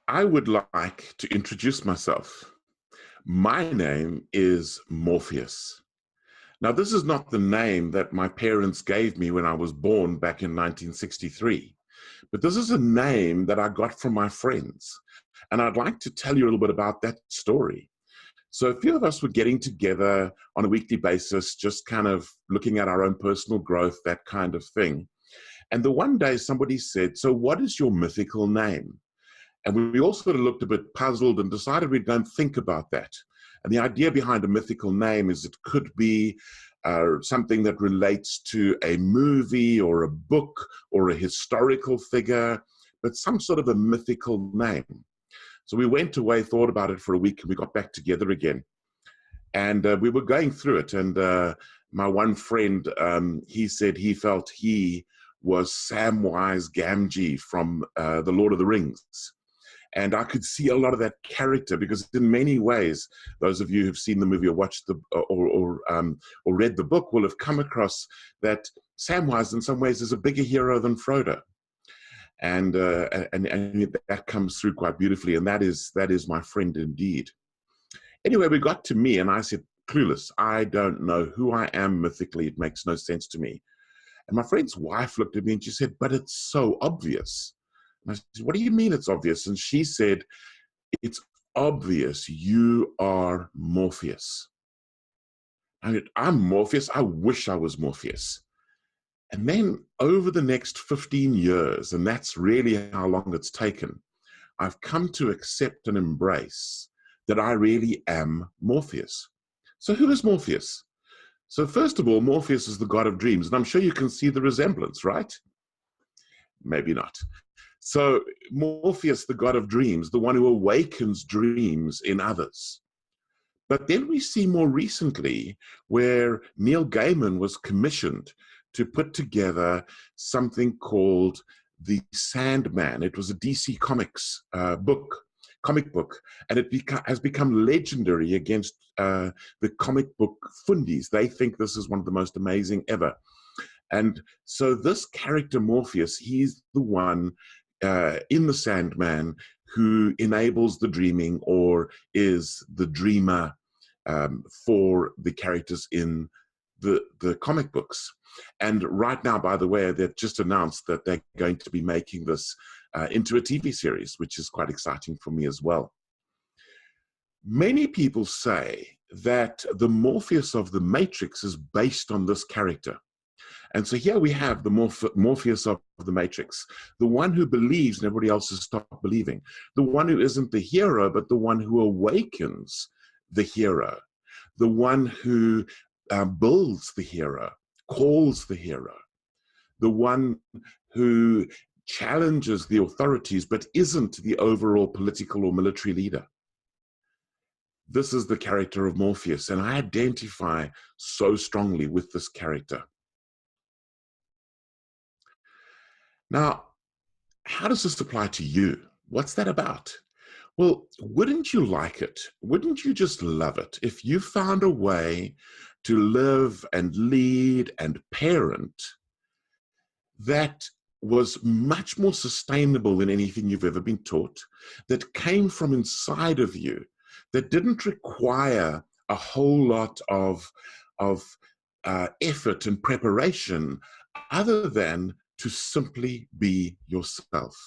I would like to introduce myself. My name is Morpheus. Now, this is not the name that my parents gave me when I was born back in 1963, but this is a name that I got from my friends. And I'd like to tell you a little bit about that story. So, a few of us were getting together on a weekly basis, just kind of looking at our own personal growth, that kind of thing. And the one day somebody said, "So, what is your mythical name?" And we all sort of looked a bit puzzled and decided we'd go and think about that. And the idea behind a mythical name is it could be something that relates to a movie or a book or a historical figure, but some sort of a mythical name. So we went away, thought about it for a week, and we got back together again. And we were going through it. And my one friend, he said he felt he was Samwise Gamgee from The Lord of the Rings. And I could see a lot of that character because, in many ways, those of you who've seen the movie or watched the or read the book will have come across that Samwise, in some ways, is a bigger hero than Frodo, and that comes through quite beautifully. And that is my friend indeed. Anyway, we got to me, and I said, "Clueless. I don't know who I am mythically. It makes no sense to me." And my friend's wife looked at me and she said, "But it's so obvious." And I said, "What do you mean it's obvious?" And she said, "It's obvious you are Morpheus." I mean, I'm Morpheus. I wish I was Morpheus. And then over the next 15 years, and that's really how long it's taken, I've come to accept and embrace that I really am Morpheus. So who is Morpheus? So first of all, Morpheus is the god of dreams, and I'm sure you can see the resemblance, right? Maybe not. So Morpheus, the god of dreams, the one who awakens dreams in others. But then we see more recently where Neil Gaiman was commissioned to put together something called The Sandman. It was a DC Comics comic book, and it has become legendary against the comic book fundies. They think this is one of the most amazing ever. And so this character Morpheus, he's the one in the Sandman who enables the dreaming or is the dreamer for the characters in the comic books. And right now, by the way, they've just announced that they're going to be making this into a TV series, which is quite exciting for me as well. Many people say that the Morpheus of the Matrix is based on this character. And so here we have the Morpheus of the Matrix, the one who believes and everybody else has stopped believing, the one who isn't the hero, but the one who awakens the hero, the one who builds the hero, calls the hero, the one who challenges the authorities, but isn't the overall political or military leader. This is the character of Morpheus, and I identify so strongly with this character. Now, how does this apply to you? What's that about? Well, wouldn't you like it? Wouldn't you just love it if you found a way to live and lead and parent that was much more sustainable than anything you've ever been taught, that came from inside of you, that didn't require a whole lot of effort and preparation other than to simply be yourself?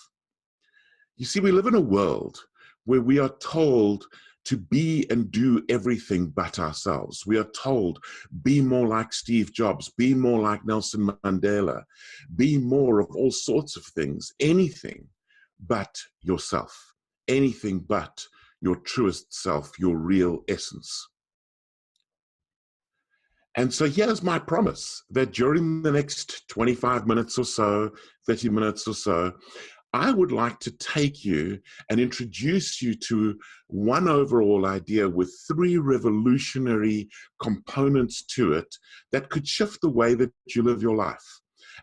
You see, we live in a world where we are told to be and do everything but ourselves. We are told, be more like Steve Jobs, be more like Nelson Mandela, be more of all sorts of things, anything but yourself, anything but your truest self, your real essence. And so here's my promise that during the next 25 minutes or so, 30 minutes or so, I would like to take you and introduce you to one overall idea with 3 revolutionary components to it that could shift the way that you live your life.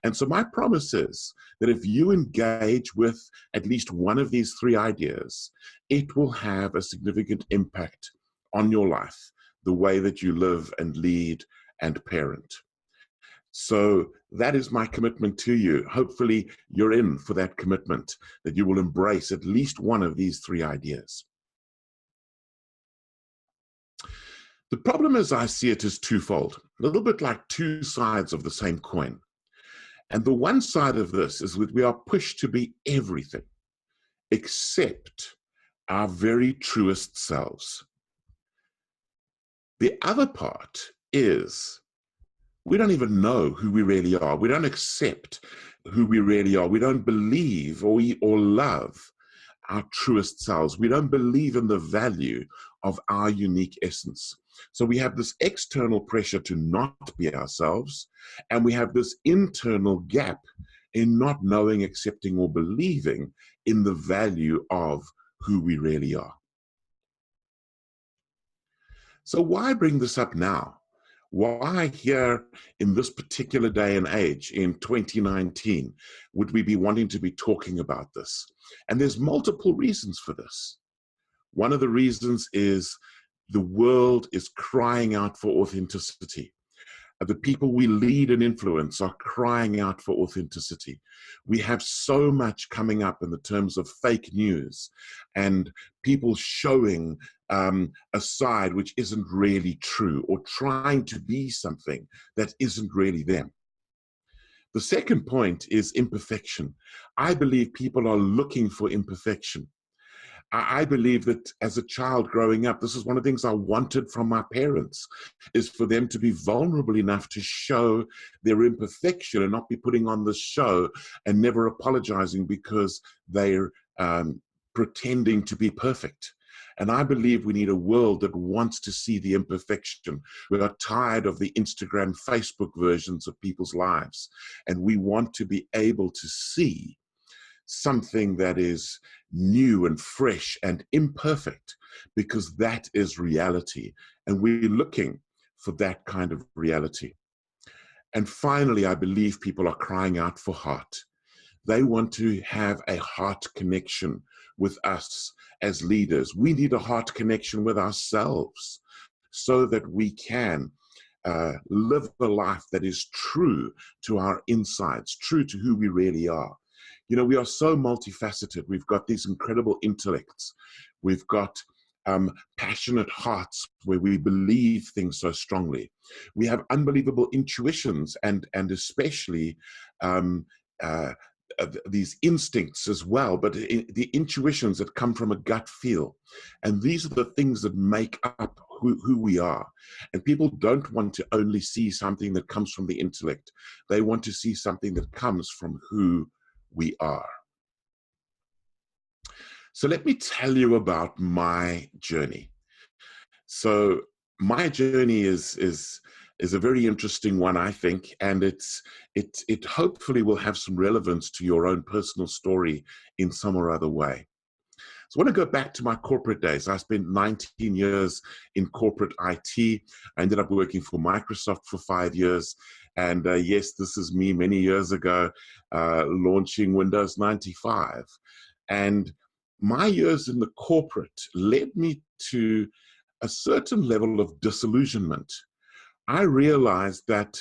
And so my promise is that if you engage with at least one of these 3 ideas, it will have a significant impact on your life, the way that you live and lead and parent. So that is my commitment to you. Hopefully you're in for that commitment, that you will embrace at least one of these three ideas. The problem as I see it is twofold, a little bit like two sides of the same coin. And the one side of this is that we are pushed to be everything except our very truest selves. The other part is we don't even know who we really are. We don't accept who we really are. We don't believe or love our truest selves. We don't believe in the value of our unique essence. So we have this external pressure to not be ourselves, and we have this internal gap in not knowing, accepting, or believing in the value of who we really are. So why bring this up now? Why here in this particular day and age in 2019 would we be wanting to be talking about this? And there's multiple reasons for this. One of the reasons is the world is crying out for authenticity. The people we lead and influence are crying out for authenticity. We have so much coming up in the terms of fake news and people showing a side which isn't really true, or trying to be something that isn't really them. The second point is imperfection. I believe people are looking for imperfection. I believe that as a child growing up, this is one of the things I wanted from my parents, is for them to be vulnerable enough to show their imperfection and not be putting on the show and never apologizing because they're pretending to be perfect. And I believe we need a world that wants to see the imperfection. We are tired of the Instagram, Facebook versions of people's lives, and we want to be able to see something that is new and fresh and imperfect, because that is reality, and we're looking for that kind of reality. And finally, I believe people are crying out for heart. They want to have a heart connection with us as leaders. We need a heart connection with ourselves so that we can live a life that is true to our insides, true to who we really are. You know, we are so multifaceted. We've got these incredible intellects. We've got passionate hearts where we believe things so strongly. We have unbelievable intuitions and especially these instincts as well, but the intuitions that come from a gut feel. And these are the things that make up who we are. And people don't want to only see something that comes from the intellect. They want to see something that comes from who we are. So let me tell you about my journey. So my journey is a very interesting one, I think, and it hopefully will have some relevance to your own personal story in some or other way. So I want to go back to my corporate days. I spent 19 years in corporate IT. I ended up working for Microsoft for 5 years. And yes, this is me many years ago, launching Windows 95. And my years in the corporate led me to a certain level of disillusionment. I realized that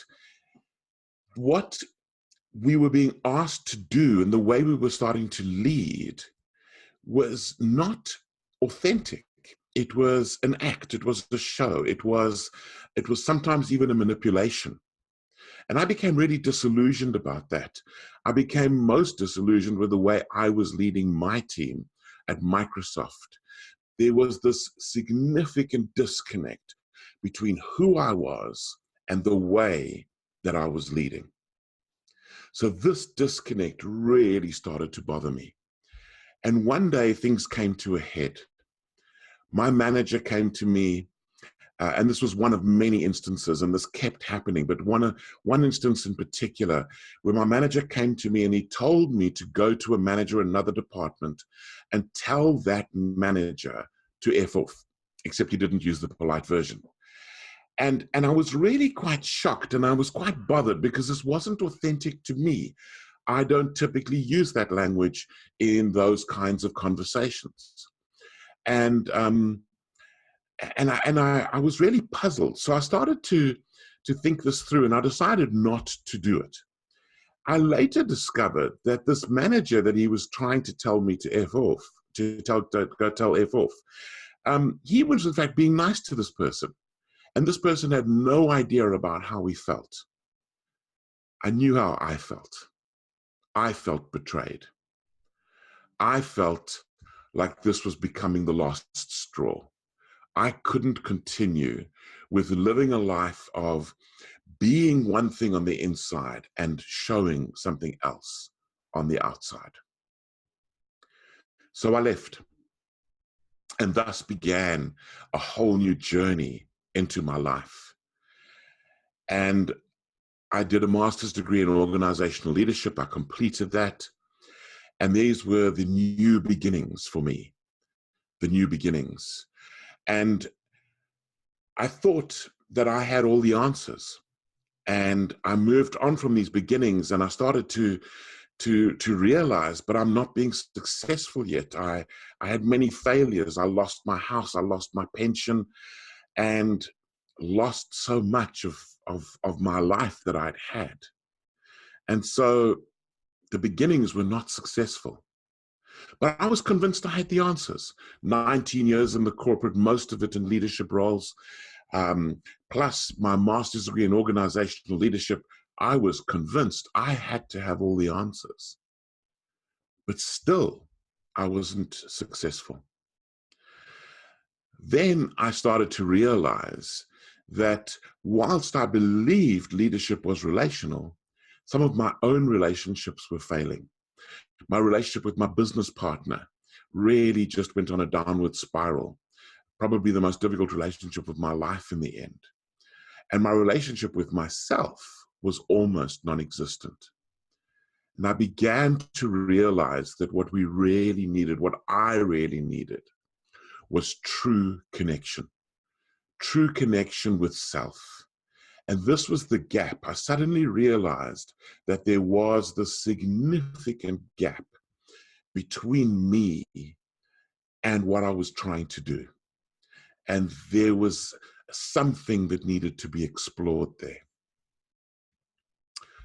what we were being asked to do and the way we were starting to lead was not authentic. It was an act. It was a show. It was sometimes even a manipulation. And I became really disillusioned about that. I became most disillusioned with the way I was leading my team at Microsoft. There was this significant disconnect between who I was and the way that I was leading. So this disconnect really started to bother me. And one day things came to a head. My manager came to me, and this was one of many instances, and this kept happening, but one instance in particular where my manager came to me and he told me to go to a manager in another department and tell that manager to F off, except he didn't use the polite version. And I was really quite shocked, and I was quite bothered because this wasn't authentic to me. I don't typically use that language in those kinds of conversations. And I was really puzzled. So I started to to think this through, and I decided not to do it. I later discovered that this manager that he was trying to tell me to F off, to go tell F off, he was in fact being nice to this person. And this person had no idea about how he felt. I knew how I felt. I felt betrayed. I felt like this was becoming the last straw. I couldn't continue with living a life of being one thing on the inside and showing something else on the outside. So I left, and thus began a whole new journey into my life. And I did a master's degree in organizational leadership. I completed that. And these were the new beginnings for me, the new beginnings. And I thought that I had all the answers. And I moved on from these beginnings, and I started to realize, but I'm not being successful yet. I had many failures. I lost my house, I lost my pension, and lost so much of my life that I'd had. And so the beginnings were not successful. But I was convinced I had the answers. 19 years in the corporate, most of it in leadership roles, plus my master's degree in organizational leadership. I was convinced I had to have all the answers. But still, I wasn't successful. Then I started to realize that whilst I believed leadership was relational, some of my own relationships were failing. My relationship with my business partner really just went on a downward spiral, probably the most difficult relationship of my life in the end. And my relationship with myself was almost non-existent. And I began to realize that what we really needed, what I really needed, was true connection with self. And this was the gap. I suddenly realized that there was this significant gap between me and what I was trying to do. And there was something that needed to be explored there.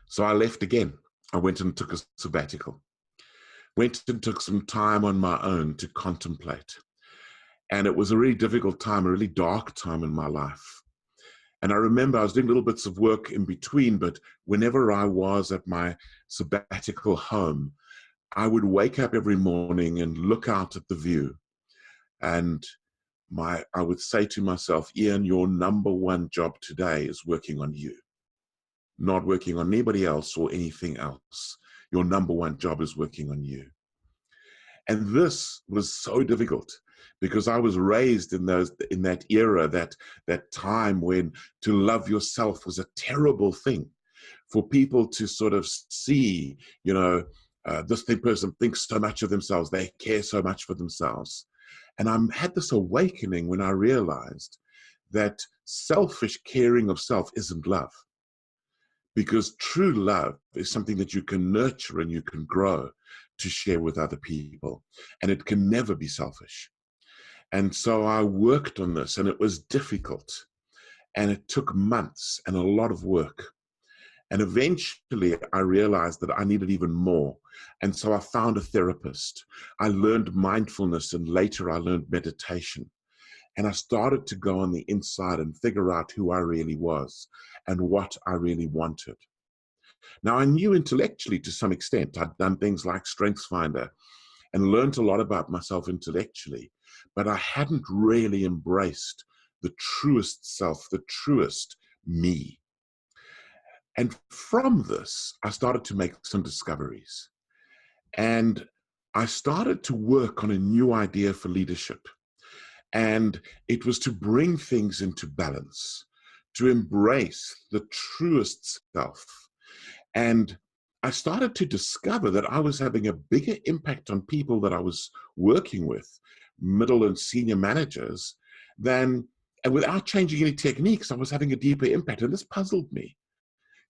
So I left again. I went and took a sabbatical. Went and took some time on my own to contemplate. And it was a really difficult time, a really dark time in my life. And I remember I was doing little bits of work in between, but whenever I was at my sabbatical home, I would wake up every morning and look out at the view. And I would say to myself, Ian, your number one job today is working on you, not working on anybody else or anything else. Your number one job is working on you. And this was so difficult because I was raised in that era, that time when to love yourself was a terrible thing. For people to sort of see, this person thinks so much of themselves, they care so much for themselves. And I had this awakening when I realized that selfish caring of self isn't love. Because true love is something that you can nurture and you can grow to share with other people. And it can never be selfish. And so I worked on this, and it was difficult. And it took months and a lot of work. And eventually I realized that I needed even more. And so I found a therapist. I learned mindfulness, and later I learned meditation. And I started to go on the inside and figure out who I really was and what I really wanted. Now, I knew intellectually to some extent. I'd done things like StrengthsFinder and learned a lot about myself intellectually, but I hadn't really embraced the truest self, the truest me. And from this, I started to make some discoveries. And I started to work on a new idea for leadership. And it was to bring things into balance, to embrace the truest self. And I started to discover that I was having a bigger impact on people that I was working with, middle and senior managers, and without changing any techniques, I was having a deeper impact. And this puzzled me.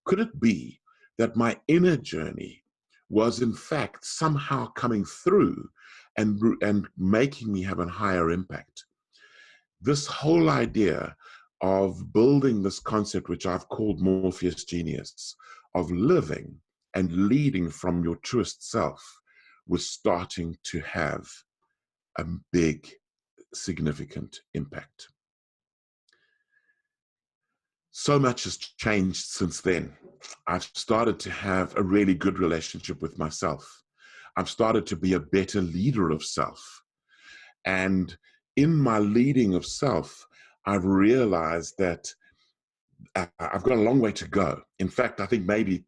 Could it be that my inner journey was in fact somehow coming through and making me have a higher impact? This whole idea of building this concept, which I've called Morpheus Genius, of living and leading from your truest self, was starting to have a big, significant impact. So much has changed since then. I've started to have a really good relationship with myself. I've started to be a better leader of self. And in my leading of self, I've realized that I've got a long way to go. In fact, I think maybe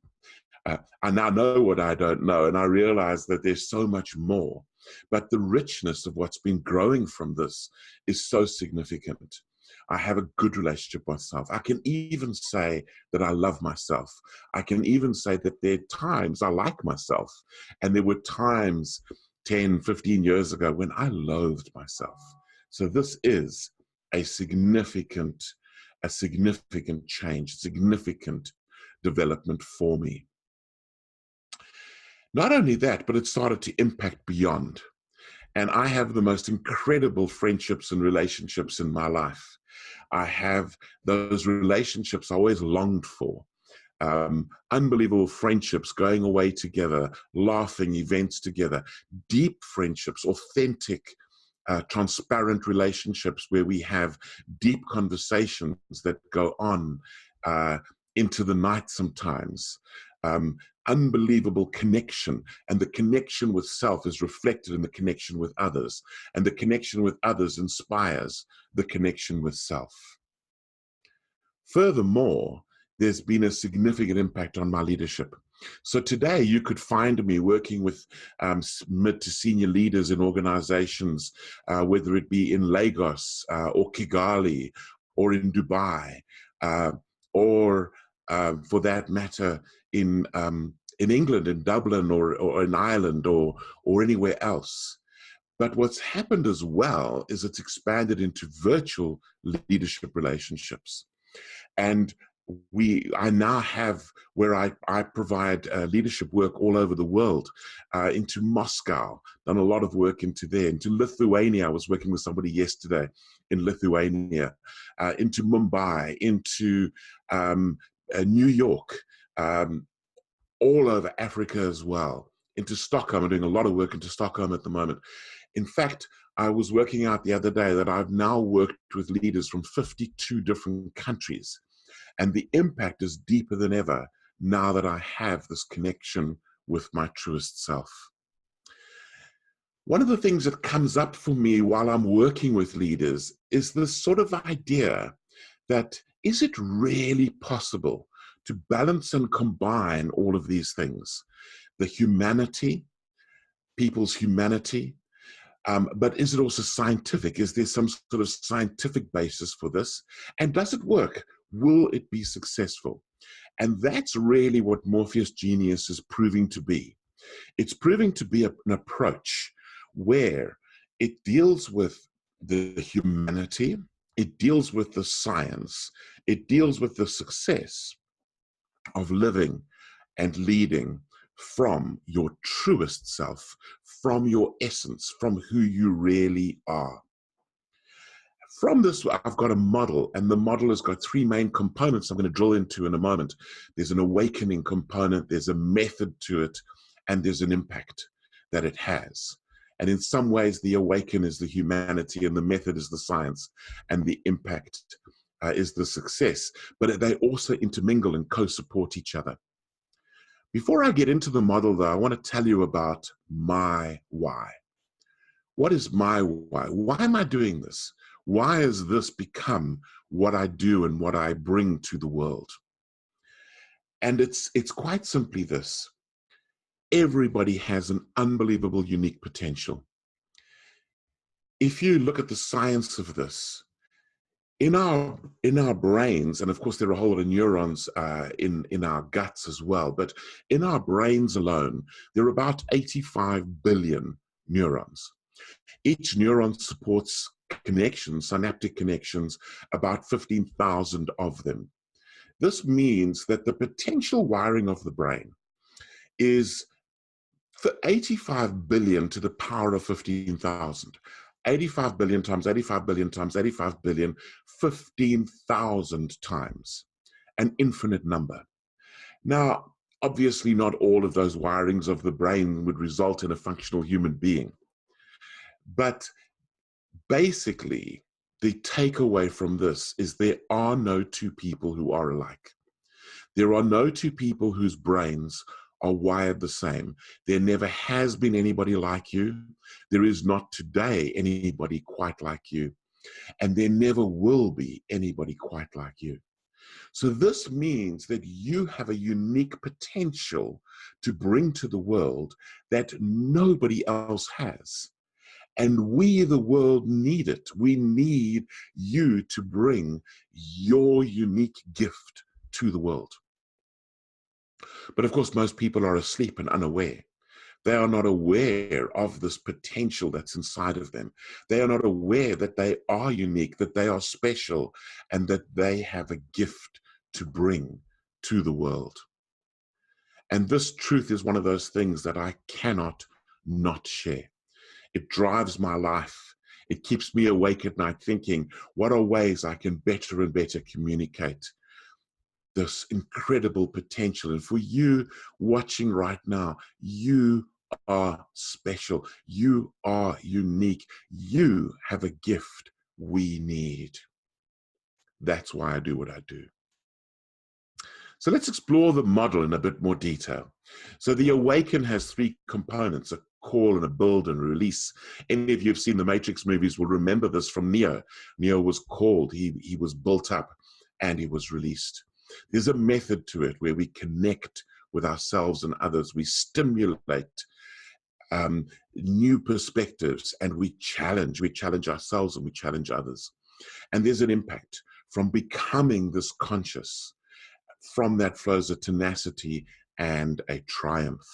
I now know what I don't know, and I realize that there's so much more. But the richness of what's been growing from this is so significant. I have a good relationship with myself. I can even say that I love myself. I can even say that there are times I like myself. And there were times 10, 15 years ago when I loathed myself. So this is a significant change, significant development for me. Not only that, but it started to impact beyond. And I have the most incredible friendships and relationships in my life. I have those relationships I always longed for. Unbelievable friendships, going away together, laughing, events together, deep friendships, authentic, transparent relationships where we have deep conversations that go on into the night sometimes. Unbelievable connection, and the connection with self is reflected in the connection with others, and the connection with others inspires the connection with self. Furthermore, there's been a significant impact on my leadership. So today you could find me working with mid to senior leaders in organizations, whether it be in Lagos or Kigali or in Dubai, or for that matter in England, in Dublin, or in Ireland, or anywhere else. But what's happened as well is it's expanded into virtual leadership relationships. And I now have where I provide leadership work all over the world, into Moscow, done a lot of work into there, into Lithuania. I was working with somebody yesterday in Lithuania, into Mumbai, into New York, all over Africa as well, into Stockholm. I'm doing a lot of work into Stockholm at the moment. In fact, I was working out the other day that I've now worked with leaders from 52 different countries. And the impact is deeper than ever now that I have this connection with my truest self. One of the things that comes up for me while I'm working with leaders is this sort of idea that, is it really possible to balance and combine all of these things? The humanity, people's humanity, but is it also scientific? Is there some sort of scientific basis for this? And does it work? Will it be successful? And that's really what Morpheus Genius is proving to be. It's proving to be an approach where it deals with the humanity, it deals with the science, it deals with the success of living and leading from your truest self, from your essence, from who you really are. From this, I've got a model, and the model has got three main components I'm going to drill into in a moment. There's an awakening component, there's a method to it, and there's an impact that it has. And in some ways, the awaken is the humanity, and the method is the science, and the impact is the success. But they also intermingle and co-support each other. Before I get into the model, though, I want to tell you about my why. What is my why? Why am I doing this? Why has this become what I do and what I bring to the world? And it's quite simply this. Everybody has an unbelievable, unique potential. If you look at the science of this, in our brains, and of course there are a whole lot of neurons in our guts as well, but in our brains alone, there are about 85 billion neurons. Each neuron supports connections, synaptic connections, about 15,000 of them. This means that the potential wiring of the brain is 85 billion to the power of 15,000. 85 billion times 85 billion times 85 billion, 15,000 times, an infinite number. Now, obviously, not all of those wirings of the brain would result in a functional human being. But basically, the takeaway from this is there are no two people who are alike. There are no two people whose brains are wired the same. There never has been anybody like you. There is not today anybody quite like you. And there never will be anybody quite like you. So this means that you have a unique potential to bring to the world that nobody else has. And we, the world, need it. We need you to bring your unique gift to the world. But of course, most people are asleep and unaware. They are not aware of this potential that's inside of them. They are not aware that they are unique, that they are special, and that they have a gift to bring to the world. And this truth is one of those things that I cannot not share. It drives my life. It keeps me awake at night thinking, what are ways I can better and better communicate this incredible potential? And for you watching right now, you are special. You are unique. You have a gift we need. That's why I do what I do. So let's explore the model in a bit more detail. So the awaken has three components: a call and a build and a release. Any of you have seen the Matrix movies will remember this from Neo. Neo was called, he was built up, and he was released. There's a method to it where we connect with ourselves and others. We stimulate new perspectives, and we challenge ourselves and we challenge others. And there's an impact from becoming this conscious. From that flows a tenacity and a triumph.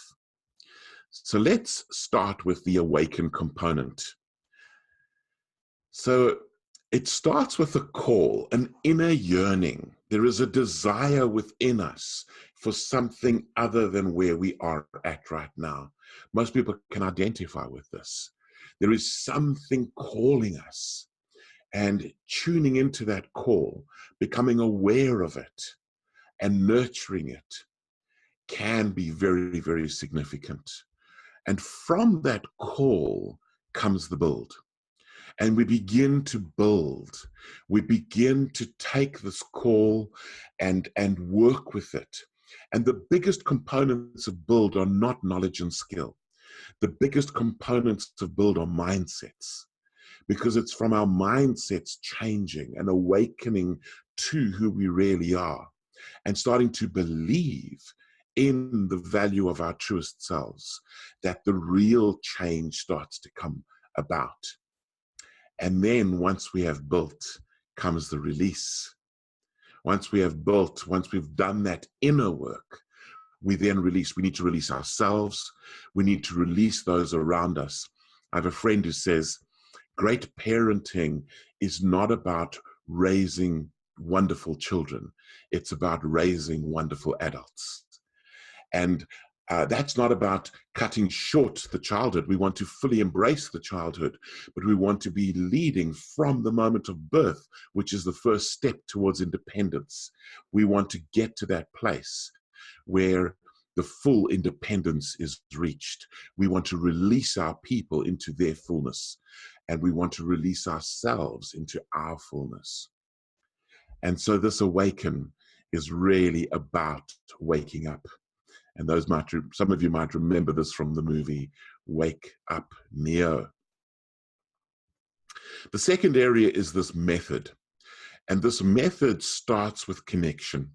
So let's start with the awaken component. So it starts with a call, an inner yearning. There is a desire within us for something other than where we are at right now. Most people can identify with this. There is something calling us, and tuning into that call, becoming aware of it, and nurturing it can be very, very significant. And from that call comes the build. And we begin to build. We begin to take this call and work with it. And the biggest components of build are not knowledge and skill. The biggest components of build are mindsets, because it's from our mindsets changing and awakening to who we really are, and starting to believe in the value of our truest selves, that the real change starts to come about. And then once we have built, comes the release. Once we have built, once we've done that inner work, we then release. We need to release ourselves. We need to release those around us. I have a friend who says, great parenting is not about raising wonderful children. It's about raising wonderful adults. And that's not about cutting short the childhood. We want to fully embrace the childhood, but we want to be leading from the moment of birth, which is the first step towards independence. We want to get to that place where the full independence is reached. We want to release our people into their fullness, and we want to release ourselves into our fullness. And so this awaken is really about waking up. And some of you might remember this from the movie Wake Up Neo. The second area is this method. And this method starts with connection.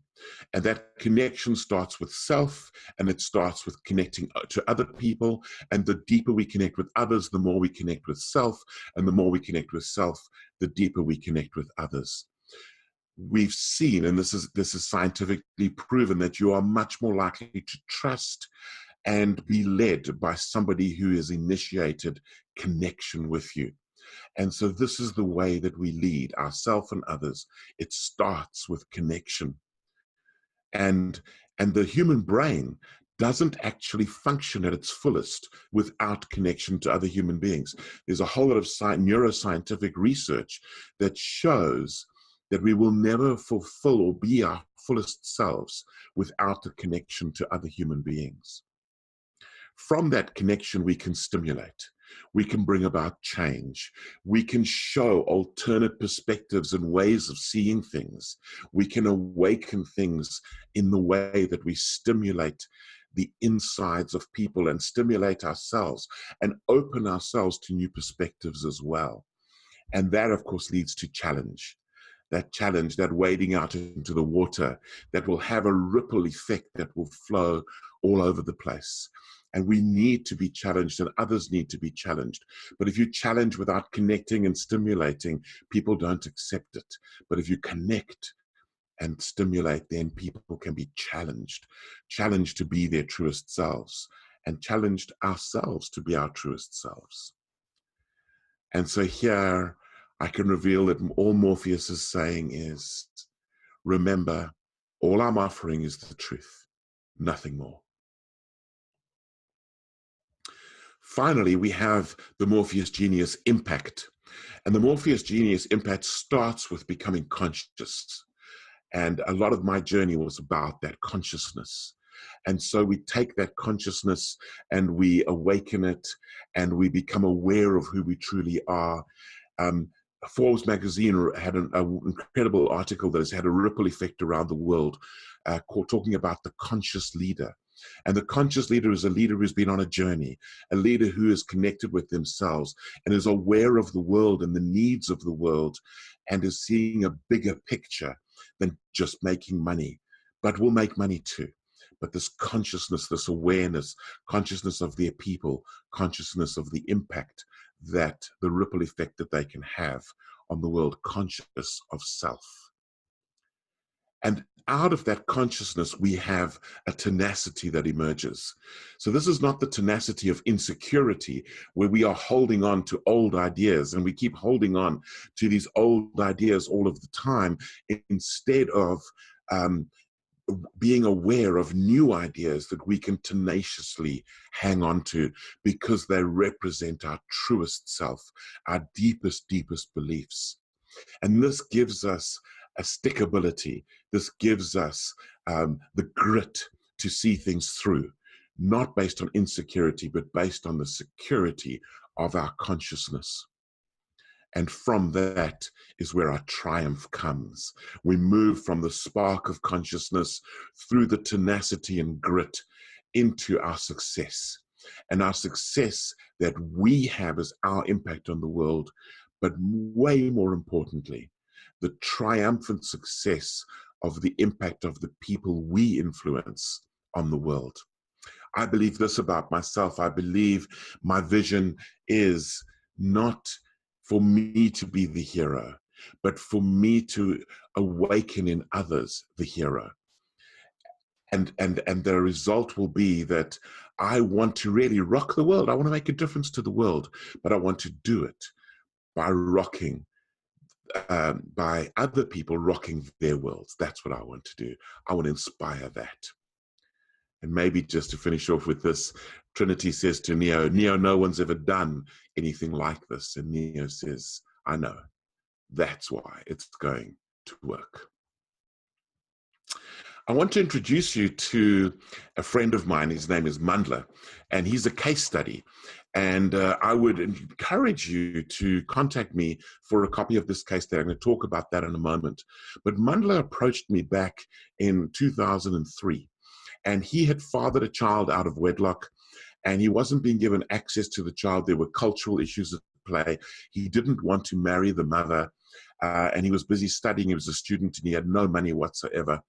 And that connection starts with self, and it starts with connecting to other people. And the deeper we connect with others, the more we connect with self. And the more we connect with self, the deeper we connect with others. We've seen, and this is scientifically proven, that you are much more likely to trust and be led by somebody who has initiated connection with you. And so this is the way that we lead ourselves and others. It starts with connection. And the human brain doesn't actually function at its fullest without connection to other human beings. There's a whole lot of neuroscientific research that shows that we will never fulfill or be our fullest selves without a connection to other human beings. From that connection, we can stimulate. We can bring about change. We can show alternate perspectives and ways of seeing things. We can awaken things in the way that we stimulate the insides of people and stimulate ourselves and open ourselves to new perspectives as well. And that, of course, leads to challenge. That challenge, that wading out into the water, that will have a ripple effect that will flow all over the place. And we need to be challenged, and others need to be challenged. But if you challenge without connecting and stimulating, people don't accept it. But if you connect and stimulate, then people can be challenged to be their truest selves, and challenged ourselves to be our truest selves. And so here I can reveal that all Morpheus is saying is, remember, all I'm offering is the truth, nothing more. Finally, we have the Morpheus Genius Impact. And the Morpheus Genius Impact starts with becoming conscious. And a lot of my journey was about that consciousness. And so we take that consciousness and we awaken it, and we become aware of who we truly are. Forbes magazine had an incredible article that has had a ripple effect around the world, talking about the conscious leader. And the conscious leader is a leader who's been on a journey, a leader who is connected with themselves and is aware of the world and the needs of the world, and is seeing a bigger picture than just making money, but will make money too. But this consciousness, this awareness, consciousness of their people, consciousness of the impact, that the ripple effect that they can have on the world, conscious of self. And out of that consciousness, we have a tenacity that emerges. So this is not the tenacity of insecurity, where we are holding on to old ideas and we keep holding on to these old ideas all of the time, instead of being aware of new ideas that we can tenaciously hang on to, because they represent our truest self, our deepest, deepest beliefs. And this gives us a stickability. This gives us the grit to see things through, not based on insecurity, but based on the security of our consciousness. And from that is where our triumph comes. We move from the spark of consciousness through the tenacity and grit into our success. And our success that we have is our impact on the world, but way more importantly, the triumphant success of the impact of the people we influence on the world. I believe this about myself. I believe my vision is not for me to be the hero, but for me to awaken in others the hero. And the result will be that I want to really rock the world. I want to make a difference to the world, but I want to do it by rocking, by other people rocking their worlds. That's what I want to do. I want to inspire that. And maybe just to finish off with this, Trinity says to Neo, no one's ever done anything like this. And Neo says, I know. That's why it's going to work. I want to introduce you to a friend of mine. His name is Mandla, and he's a case study. And I would encourage you to contact me for a copy of this case study. I'm going to talk about that in a moment. But Mandla approached me back in 2003. And he had fathered a child out of wedlock, and he wasn't being given access to the child. There were cultural issues at play. He didn't want to marry the mother, and he was busy studying. He was a student, and he had no money whatsoever.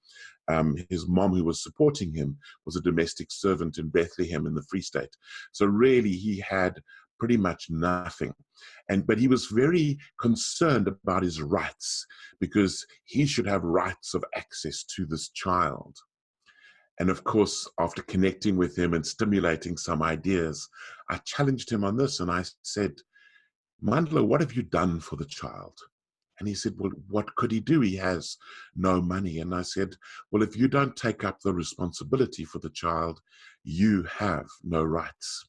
His mom, who was supporting him, was a domestic servant in Bethlehem in the Free State. So really, he had pretty much nothing. But he was very concerned about his rights, because he should have rights of access to this child. And of course, after connecting with him and stimulating some ideas, I challenged him on this, and I said, Mandla, what have you done for the child? And he said, well, what could he do? He has no money. And I said, well, if you don't take up the responsibility for the child, you have no rights.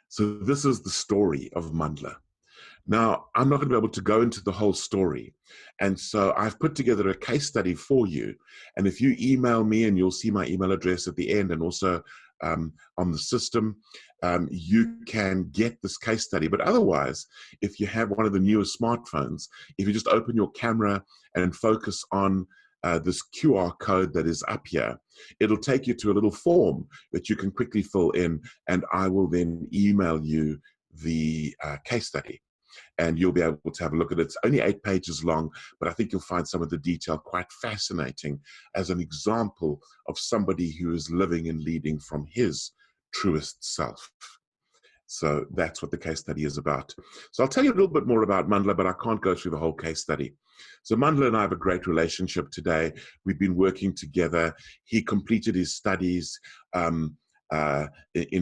So this is the story of Mandla. Now, I'm not going to be able to go into the whole story. And so I've put together a case study for you. And if you email me, and you'll see my email address at the end and also on the system, you can get this case study. But otherwise, if you have one of the newest smartphones, if you just open your camera and focus on this QR code that is up here, it'll take you to a little form that you can quickly fill in, and I will then email you the case study. And you'll be able to have a look at it. It's only 8 pages long, but I think you'll find some of the detail quite fascinating as an example of somebody who is living and leading from his truest self. So that's what the case study is about. So I'll tell you a little bit more about Mandla, but I can't go through the whole case study. So Mandla and I have a great relationship today. We've been working together. He completed his studies. In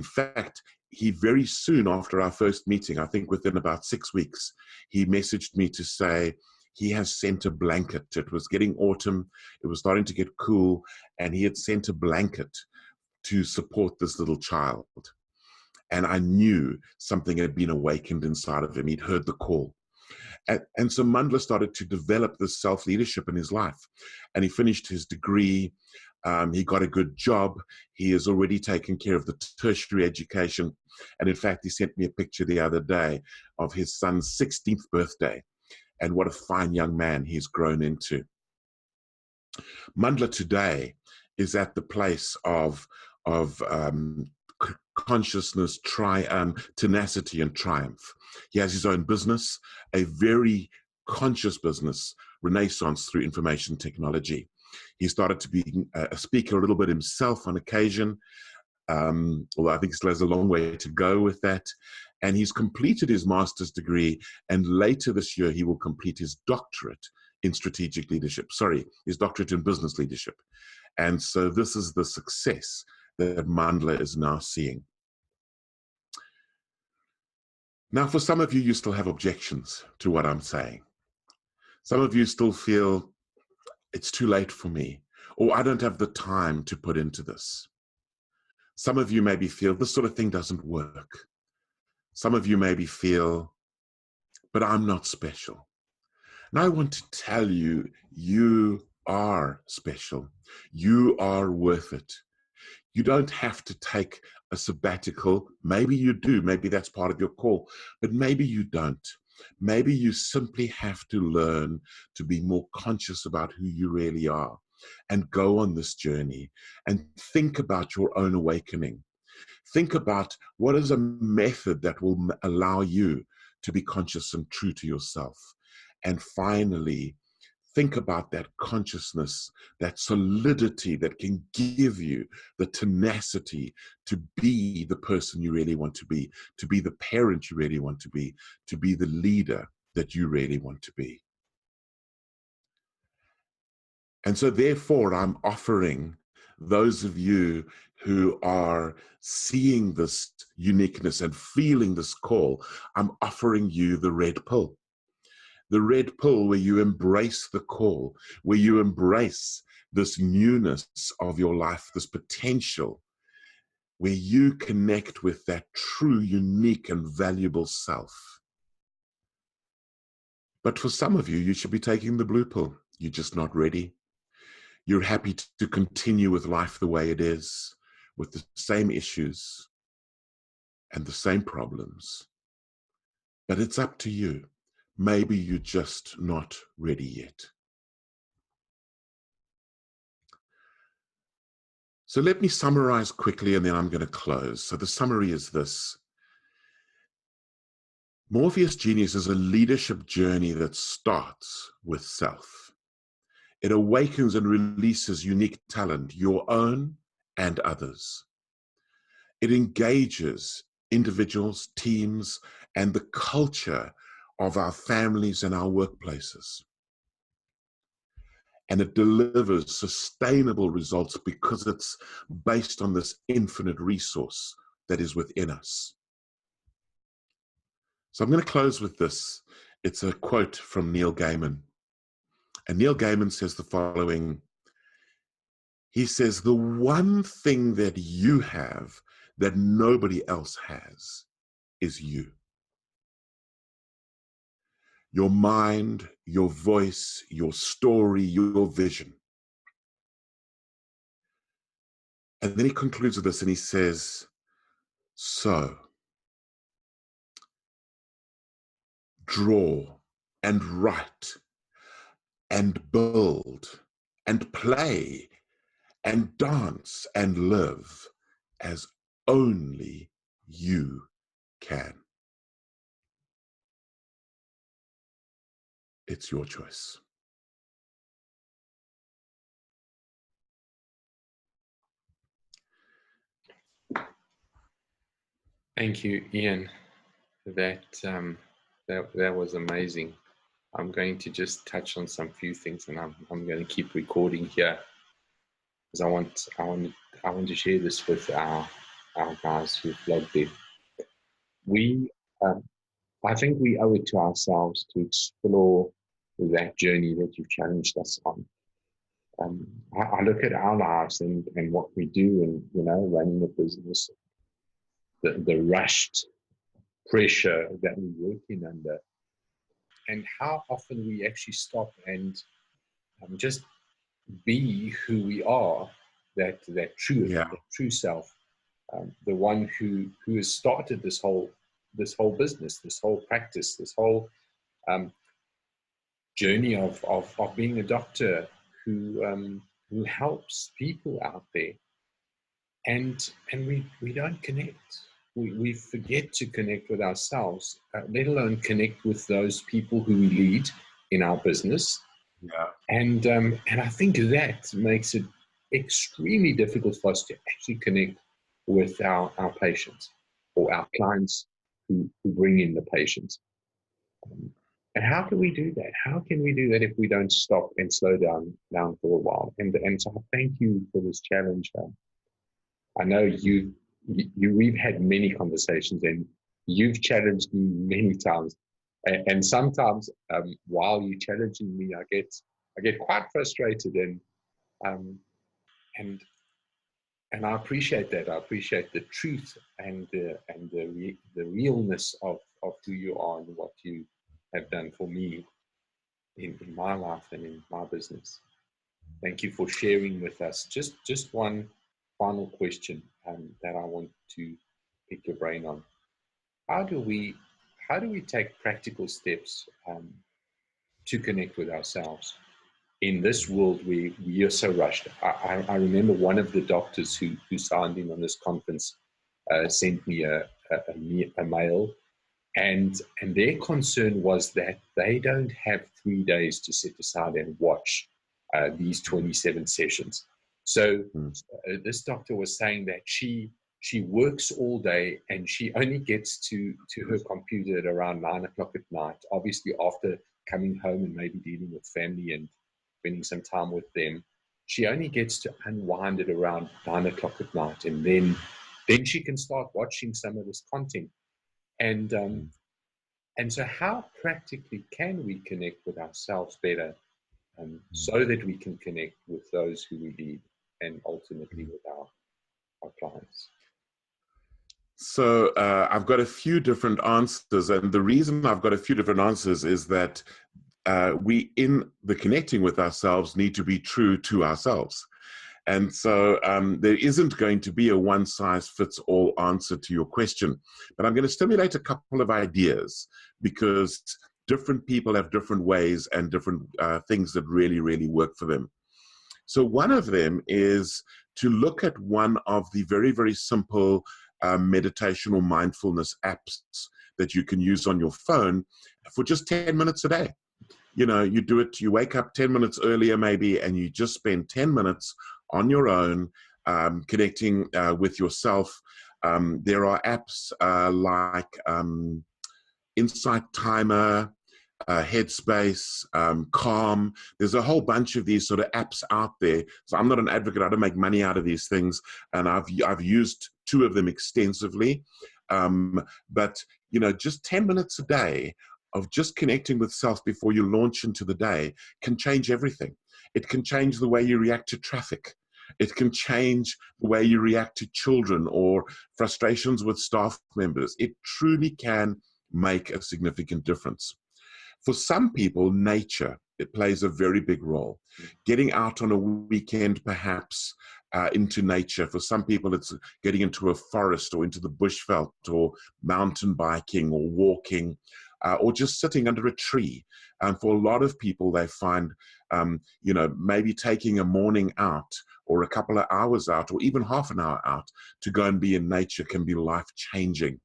fact, he very soon after our first meeting, I think within about 6 weeks, he messaged me to say he has sent a blanket. It was getting autumn. It was starting to get cool. And he had sent a blanket to support this little child. And I knew something had been awakened inside of him. He'd heard the call. And so Mandla started to develop this self-leadership in his life. And he finished his degree. He got a good job. He has already taken care of the tertiary education. And in fact, he sent me a picture the other day of his son's 16th birthday. And what a fine young man he's grown into. Mandla today is at the place of consciousness, tenacity, and triumph. He has his own business, a very conscious business, Renaissance through information technology. He started to be a speaker a little bit himself on occasion, although I think he still has a long way to go with that. And he's completed his master's degree, and later this year he will complete his doctorate in strategic leadership. Sorry, his doctorate in business leadership. And so this is the success that Mandla is now seeing. Now, for some of you, you still have objections to what I'm saying. Some of you still feel it's too late for me, or I don't have the time to put into this. Some of you maybe feel this sort of thing doesn't work. Some of you maybe feel, but I'm not special. And I want to tell you, you are special. You are worth it. You don't have to take a sabbatical. Maybe you do. Maybe that's part of your call. But maybe you don't. Maybe you simply have to learn to be more conscious about who you really are and go on this journey and think about your own awakening. Think about what is a method that will allow you to be conscious and true to yourself. And finally, think about that consciousness, that solidity that can give you the tenacity to be the person you really want to be the parent you really want to be the leader that you really want to be. And so therefore, I'm offering those of you who are seeing this uniqueness and feeling this call, I'm offering you the red pill. The red pill where you embrace the call, where you embrace this newness of your life, this potential, where you connect with that true, unique, and valuable self. But for some of you, you should be taking the blue pill. You're just not ready. You're happy to continue with life the way it is, with the same issues and the same problems. But it's up to you. Maybe you're just not ready yet. So let me summarize quickly, and then I'm going to close. So the summary is this. Morpheus Genius is a leadership journey that starts with self. It awakens and releases unique talent, your own and others. It engages individuals, teams, and the culture of our families and our workplaces. And it delivers sustainable results because it's based on this infinite resource that is within us. So I'm going to close with this. It's a quote from Neil Gaiman. And Neil Gaiman says the following. He says, the one thing that you have that nobody else has is you. Your mind, your voice, your story, your vision. And then he concludes with this and he says, so draw and write and build and play and dance and live as only you can. It's your choice. Thank you, Ian. That was amazing. I'm going to just touch on some few things, and I'm going to keep recording here because I want to share this with our guys who've logged in. I think we owe it to ourselves to explore that journey that you've challenged us on. I look at our lives and what we do, and running a business, the rushed pressure that we're working under, and how often we actually stop and just be who we are, that true self, the one who has started this whole business, this whole practice, this whole journey of being a doctor who helps people out there, and we don't connect. We forget to connect with ourselves, let alone connect with those people who we lead in our business. Yeah. And I think that makes it extremely difficult for us to actually connect with our patients or our clients who bring in the patients. And how can we do that? How can we do that if we don't stop and slow down for a while? And so I thank you for this challenge. I know we've had many conversations, and you've challenged me many times. And sometimes while you're challenging me, I get quite frustrated, and I appreciate that. I appreciate the truth and the realness of who you are and what you have done for me in my life and in my business. Thank you for sharing with us. Just one final question that I want to pick your brain on. How do we take practical steps to connect with ourselves in this world where we are so rushed? I remember one of the doctors who signed in on this conference sent me a mail, and their concern was that they don't have 3 days to sit aside and watch these 27 sessions. So this doctor was saying that she works all day and she only gets to her computer at around 9 o'clock at night, obviously after coming home and maybe dealing with family and spending some time with them. She only gets to unwind at around 9 o'clock at night, and then she can start watching some of this content. And so how practically can we connect with ourselves better so that we can connect with those who we lead and ultimately with our clients? So I've got a few different answers, and the reason I've got a few different answers is that we, in the connecting with ourselves, need to be true to ourselves. And so there isn't going to be a one-size-fits-all answer to your question, but I'm going to stimulate a couple of ideas, because different people have different ways and different things that really, really work for them. So one of them is to look at one of the very, very simple meditation or mindfulness apps that you can use on your phone for just 10 minutes a day. You do it, you wake up 10 minutes earlier maybe, and you just spend 10 minutes on your own, connecting with yourself. There are apps like Insight Timer, Headspace, Calm. There's a whole bunch of these sort of apps out there. So I'm not an advocate. I don't make money out of these things, and I've used 2 of them extensively. But just 10 minutes a day of just connecting with self before you launch into the day can change everything. It can change the way you react to traffic. It can change the way you react to children or frustrations with staff members. It truly can make a significant difference. For some people, nature, it plays a very big role. Getting out on a weekend, perhaps, into nature. For some people, it's getting into a forest or into the bushveld or mountain biking or walking or just sitting under a tree. And for a lot of people, they find, maybe taking a morning out or a couple of hours out or even half an hour out to go and be in nature can be life-changing.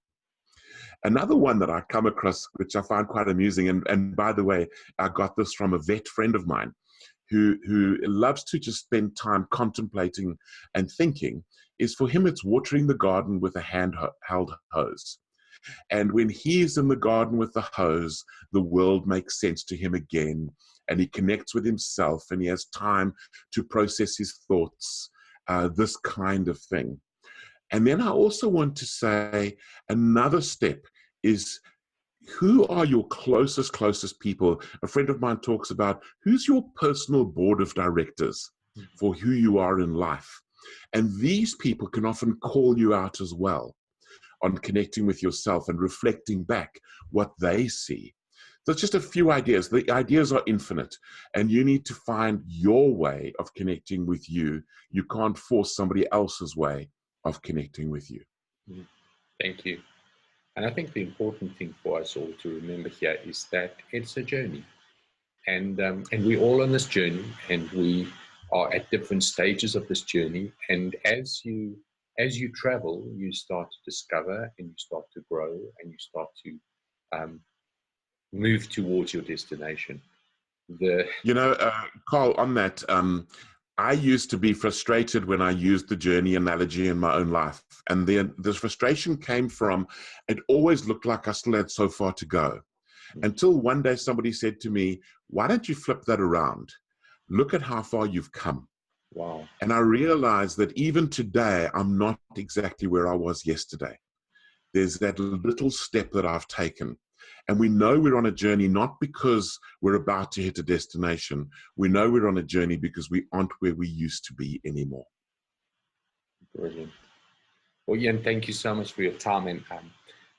Another one that I come across, which I find quite amusing, and by the way, I got this from a vet friend of mine who loves to just spend time contemplating and thinking, is for him it's watering the garden with a handheld hose. And when he's in the garden with the hose, the world makes sense to him again, and he connects with himself, and he has time to process his thoughts, this kind of thing. And then I also want to say another step is, who are your closest people? A friend of mine talks about who's your personal board of directors for who you are in life. And these people can often call you out as well on connecting with yourself and reflecting back what they see. So it's just a few ideas. The ideas are infinite, and you need to find your way of connecting with you. You can't force somebody else's way of connecting with you. Thank you. And I think the important thing for us all to remember here is that it's a journey. And we're all on this journey, and we are at different stages of this journey. And as you travel, you start to discover, and you start to grow, and you start to move towards your destination. Carl, on that, I used to be frustrated when I used the journey analogy in my own life. And then this frustration came from, it always looked like I still had so far to go. Until one day somebody said to me, why don't you flip that around? Look at how far you've come. Wow. And I realized that even today, I'm not exactly where I was yesterday. There's that little step that I've taken. And we know we're on a journey not because we're about to hit a destination. We know we're on a journey because we aren't where we used to be anymore. Brilliant. Well, Ian, thank you so much for your time. And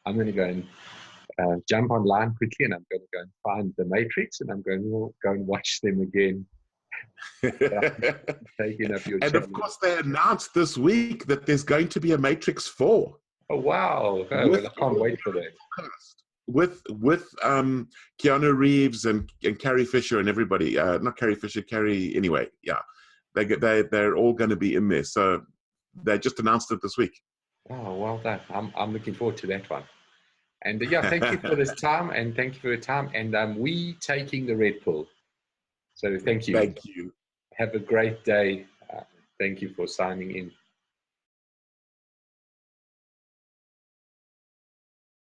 I'm going to go and jump online quickly, and I'm going to go and find The Matrix, and I'm going to go and watch them again. Taking up your and of course, they announced this week that there's going to be a Matrix 4. Oh, wow. Oh, well, I can't wait for that. With Keanu Reeves and Carrie Fisher and everybody. Not Carrie Fisher, Carrie, anyway. Yeah. They're all going to be in there. So they just announced it this week. Oh, well done. I'm looking forward to that one. And yeah, thank you for this time, and thank you for your time. And we taking the red pill. So thank you. Thank you. Have a great day. Thank you for signing in.